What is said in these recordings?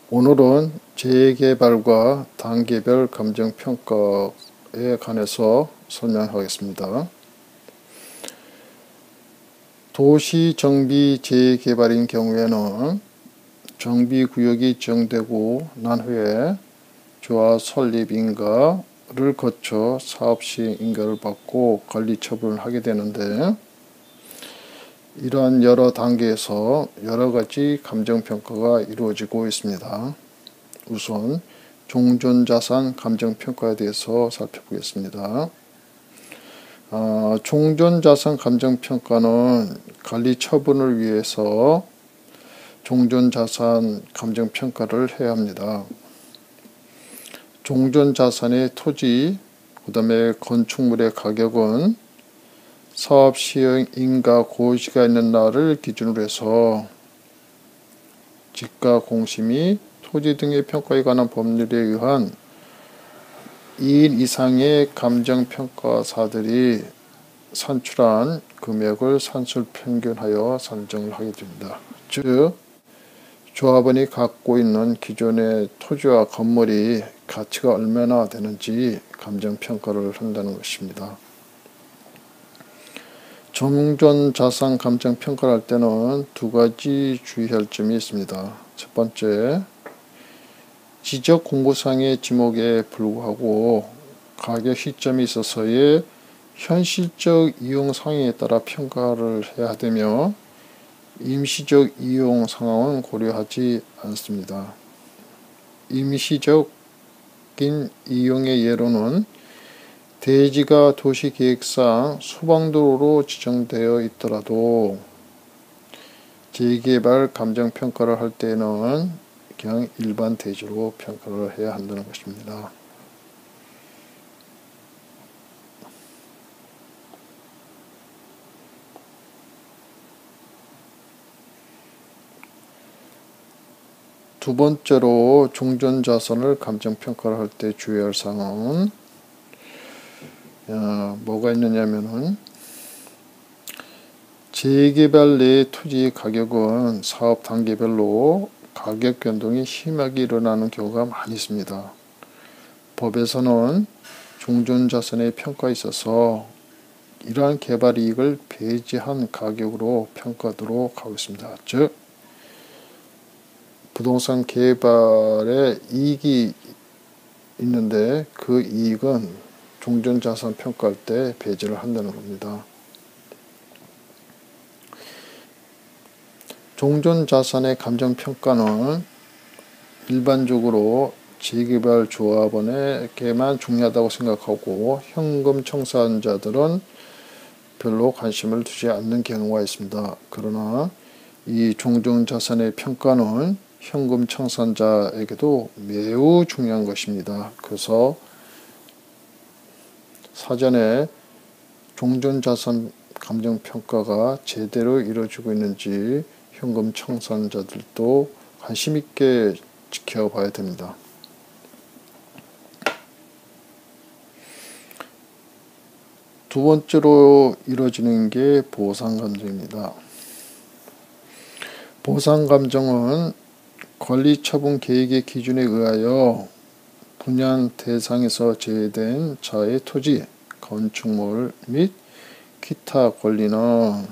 오늘은 재개발과 단계별 감정평가에 관해서 설명하겠습니다. 도시 정비 재개발인 경우에는 정비구역이 지정되고 난 후에 조합 설립 인가를 거쳐 사업 시행 인가를 받고 관리 처분을 하게 되는데, 이러한 여러 단계에서 여러 가지 감정평가가 이루어지고 있습니다. 우선 종전자산 감정평가에 대해서 살펴보겠습니다. 종전자산 감정평가는 관리 처분을 위해서 종전자산 감정평가를 해야 합니다. 종전자산의 토지, 그 다음에 건축물의 가격은 사업 시행 인가 고시가 있는 날을 기준으로 해서 지가 공시 토지 등의 평가에 관한 법률에 의한 2인 이상의 감정평가사들이 산출한 금액을 산술평균하여 산정을 하게 됩니다. 즉, 조합원이 갖고 있는 기존의 토지와 건물이 가치가 얼마나 되는지 감정평가를 한다는 것입니다. 종전자산 감정평가를 할 때는 두 가지 주의할 점이 있습니다. 첫 번째, 지적 공고상의 지목에 불구하고 가격 시점에 있어서의 현실적 이용 상황에 따라 평가를 해야 되며, 임시적 이용 상황은 고려하지 않습니다. 임시적인 이용의 예로는 대지가 도시계획상 수방도로로 지정되어 있더라도 재개발 감정평가를 할 때는 그냥 일반 대지로 평가를 해야 한다는 것입니다. 두 번째로 종전자산을 감정평가를 할 때 주의할 사항은 뭐가 있느냐면은, 재개발 내 토지 가격은 사업 단계별로 가격 변동이 심하게 일어나는 경우가 많이 있습니다. 법에서는 종전자산의 평가에 있어서 이러한 개발 이익을 배제한 가격으로 평가하도록 하고 있습니다. 즉, 부동산 개발에 이익이 있는데 그 이익은 종전자산 평가할 때 배제를 한다는 겁니다. 종전자산의 감정평가는 일반적으로 재개발 조합원에게만 중요하다고 생각하고 현금 청산자들은 별로 관심을 두지 않는 경우가 있습니다. 그러나 이 종전자산의 평가는 현금 청산자에게도 매우 중요한 것입니다. 그래서 사전에 종전자산 감정평가가 제대로 이루어지고 있는지 현금 청산자들도 관심 있게 지켜봐야 됩니다. 두 번째로 이루어지는 게 보상감정입니다. 보상감정은 관리처분 계획의 기준에 의하여 분양 대상에서 제외된 자의 토지, 건축물 및 기타 권리는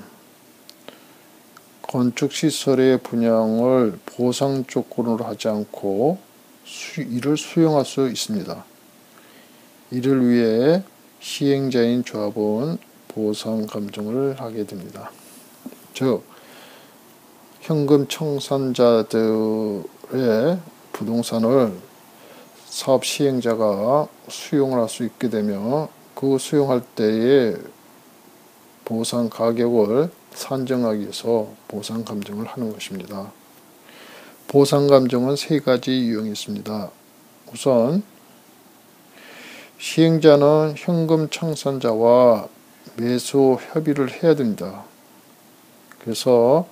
건축시설의 분양을 보상 조건으로 하지 않고 이를 수용할 수 있습니다. 이를 위해 시행자인 조합은 보상 감정을 하게 됩니다. 즉, 현금 청산자들의 부동산을 사업 시행자가 수용을 할 수 있게 되며, 그 수용할 때의 보상 가격을 산정하기 위해서 보상 감정을 하는 것입니다. 보상 감정은 세 가지 유형이 있습니다. 우선 시행자는 현금 청산자와 매수 협의를 해야 됩니다. 그래서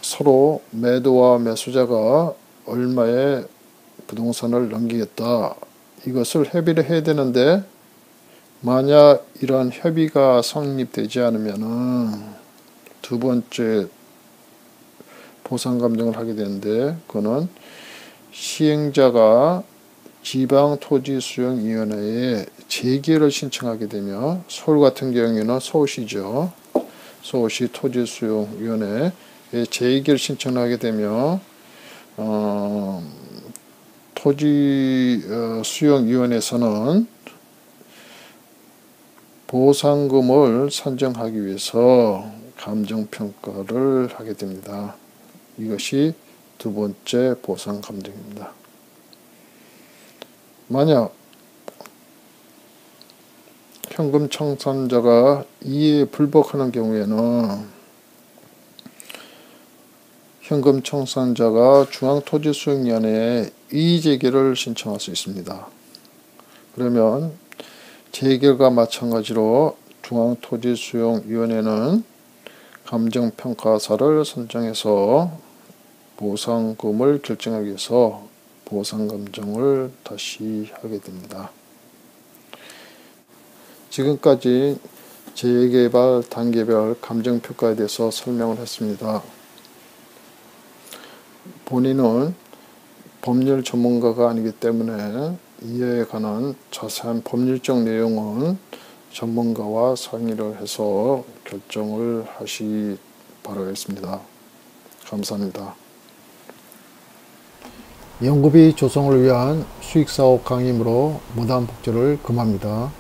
서로 매도와 매수자가 얼마에 부동산을 넘기겠다, 이것을 협의를 해야 되는데, 만약 이런 협의가 성립되지 않으면은 두 번째 보상 감정을 하게 되는데, 그거는 시행자가 지방토지수용위원회에 재개를 신청하게 되며 서울 같은 경우에는 서울시죠. 서울시 토지수용위원회에 재개를 신청하게 되며 토지수용위원회에서는 보상금을 산정하기 위해서 감정평가를 하게 됩니다. 이것이 두 번째 보상 감정입니다. 만약 현금 청산자가 이에 불복하는 경우에는 현금 청산자가 중앙토지수용위원회에 이의제기를 신청할 수 있습니다. 그러면 재개과 마찬가지로 중앙토지수용위원회는 감정평가사를 선정해서 보상금을 결정하기 위해서 보상감정을 다시 하게 됩니다. 지금까지 재개발 단계별 감정평가에 대해서 설명을 했습니다. 본인은 법률 전문가가 아니기 때문에 이에 관한 자세한 법률적 내용은 전문가와 상의를 해서 결정을 하시 바라겠습니다. 감사합니다. 연구비 조성을 위한 수익사업 강의이므로 무단 복제를 금합니다.